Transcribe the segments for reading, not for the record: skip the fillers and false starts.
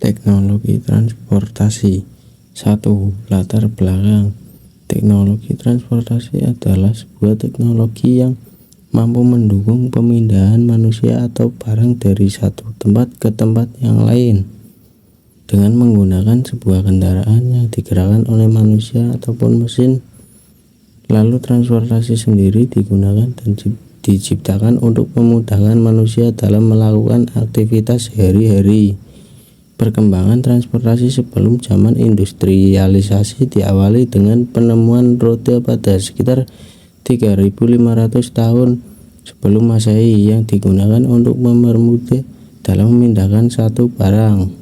Teknologi transportasi. 1. Latar belakang. Teknologi transportasi adalah sebuah teknologi yang mampu mendukung pemindahan manusia atau barang dari satu tempat ke tempat yang lain dengan menggunakan sebuah kendaraan yang digerakkan oleh manusia ataupun mesin. Lalu transportasi sendiri digunakan dan diciptakan untuk memudahkan manusia dalam melakukan aktivitas sehari-hari. Perkembangan transportasi sebelum zaman industrialisasi diawali dengan penemuan roda pada sekitar 3.500 tahun sebelum Masehi yang digunakan untuk mempermudah dalam memindahkan satu barang.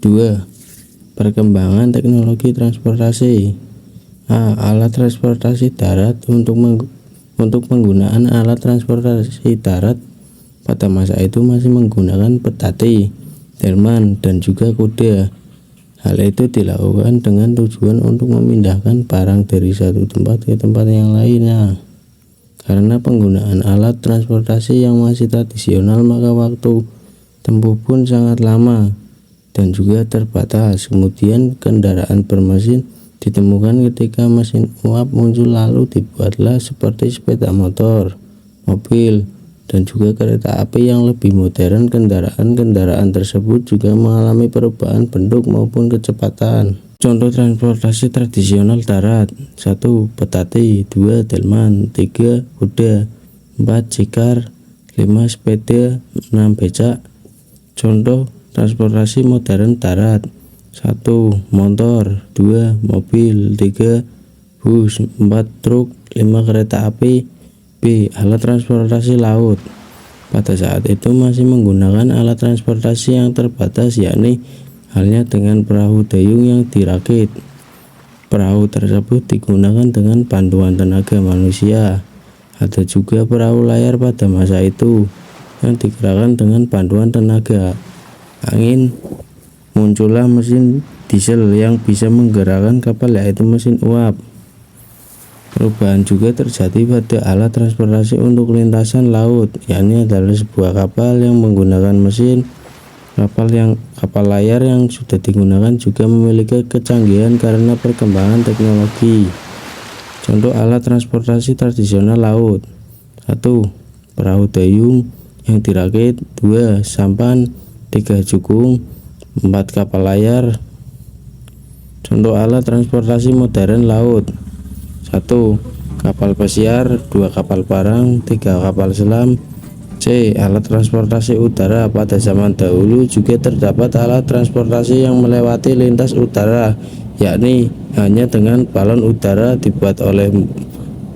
2. Perkembangan teknologi transportasi. Alat transportasi darat. Untuk penggunaan alat transportasi darat pada masa itu masih menggunakan petati, delman, dan juga kuda. Hal itu dilakukan dengan tujuan untuk memindahkan barang dari satu tempat ke tempat yang lainnya. Karena penggunaan alat transportasi yang masih tradisional, maka waktu tempuh pun sangat lama dan juga terbatas. Kemudian kendaraan bermesin ditemukan ketika mesin uap muncul, lalu dibuatlah seperti sepeda motor, mobil, dan juga kereta api yang lebih modern. Kendaraan tersebut juga mengalami perubahan bentuk maupun kecepatan. Contoh transportasi tradisional darat. 1. Petati. 2. Delman. 3. Kuda. 4. Cikar. 5. Sepeda. 6. becak. Contoh transportasi modern darat. 1. Motor. 2. Mobil. 3. bus. 4. truk. 5. kereta api. B. Alat transportasi laut. Pada saat itu masih menggunakan alat transportasi yang terbatas, yakni halnya dengan perahu dayung yang dirakit. Perahu tersebut digunakan dengan bantuan tenaga manusia. Ada juga perahu layar pada masa itu yang digerakkan dengan bantuan tenaga angin. Muncullah mesin diesel yang bisa menggerakkan kapal, yaitu mesin uap. Perubahan juga terjadi pada alat transportasi untuk lintasan laut, yakni adalah sebuah kapal yang menggunakan mesin. Kapal layar yang sudah digunakan juga memiliki kecanggihan karena perkembangan teknologi. Contoh alat transportasi tradisional laut. 1. Perahu dayung yang dirakit. 2. Sampan. 3. Jukung. 4. Kapal layar. Contoh alat transportasi modern laut. 1. Kapal pesiar. 2. Kapal parang. 3. Kapal selam. C. Alat transportasi udara. Pada zaman dahulu juga terdapat alat transportasi yang melewati lintas udara, yakni hanya dengan balon udara dibuat oleh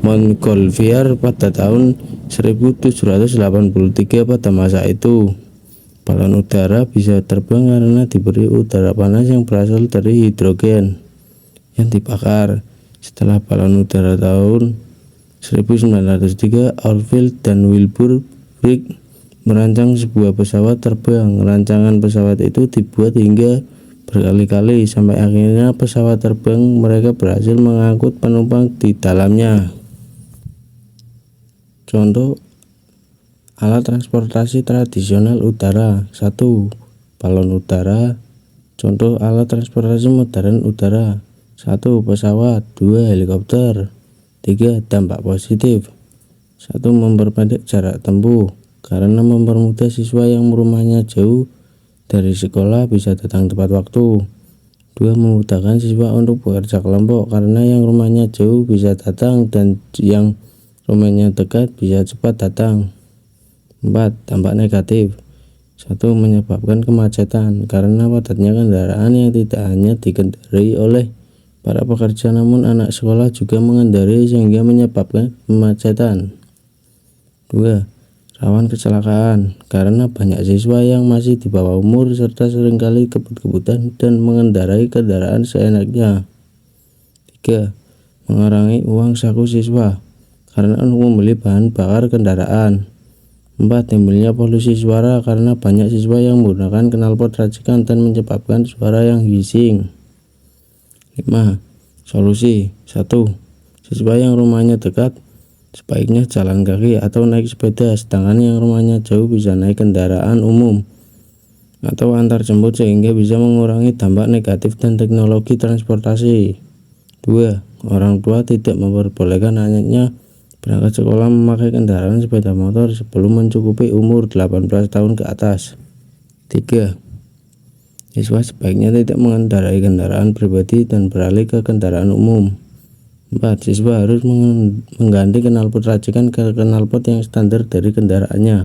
Montgolfier pada tahun 1783. Pada masa itu balon udara bisa terbang karena diberi udara panas yang berasal dari hidrogen yang dibakar. Setelah balon udara tahun 1903, Orville dan Wilbur Wright merancang sebuah pesawat terbang. Rancangan pesawat itu dibuat hingga berkali-kali sampai akhirnya pesawat terbang mereka berhasil mengangkut penumpang di dalamnya. Contoh alat transportasi tradisional udara. 1. Balon udara. Contoh alat transportasi modern udara. 1. Pesawat. 2. Helikopter. 3. Dampak positif. 1. Memperpendek jarak tempuh karena mempermudah siswa yang rumahnya jauh dari sekolah bisa datang tepat waktu. 2. Memudahkan siswa untuk bekerja kelompok karena yang rumahnya jauh bisa datang dan yang rumahnya dekat bisa cepat datang. 4. Dampak negatif. 1. Menyebabkan kemacetan karena padatnya kendaraan yang tidak hanya dikendarai oleh para pekerja namun anak sekolah juga mengendarai sehingga menyebabkan kemacetan. 2. Rawan kecelakaan karena banyak siswa yang masih di bawah umur serta seringkali kebut-kebutan dan mengendarai kendaraan seenaknya. 3. Mengurangi uang saku siswa karena untuk membeli bahan bakar kendaraan. 4. Timbulnya polusi suara karena banyak siswa yang menggunakan knalpot racikan dan menyebabkan suara yang hissing. 5. Solusi. 1. Siswa yang rumahnya dekat sebaiknya jalan kaki atau naik sepeda, sedangkan yang rumahnya jauh bisa naik kendaraan umum. atau antar jemput sehingga bisa mengurangi dampak negatif dan teknologi transportasi. 2. Orang tua tidak memperbolehkan anaknya berangkat sekolah memakai kendaraan sepeda motor sebelum mencukupi umur 18 tahun ke atas. 3. Siswa sebaiknya tidak mengendarai kendaraan pribadi dan beralih ke kendaraan umum. 4. Siswa harus mengganti knalpot racikan ke knalpot yang standar dari kendaraannya.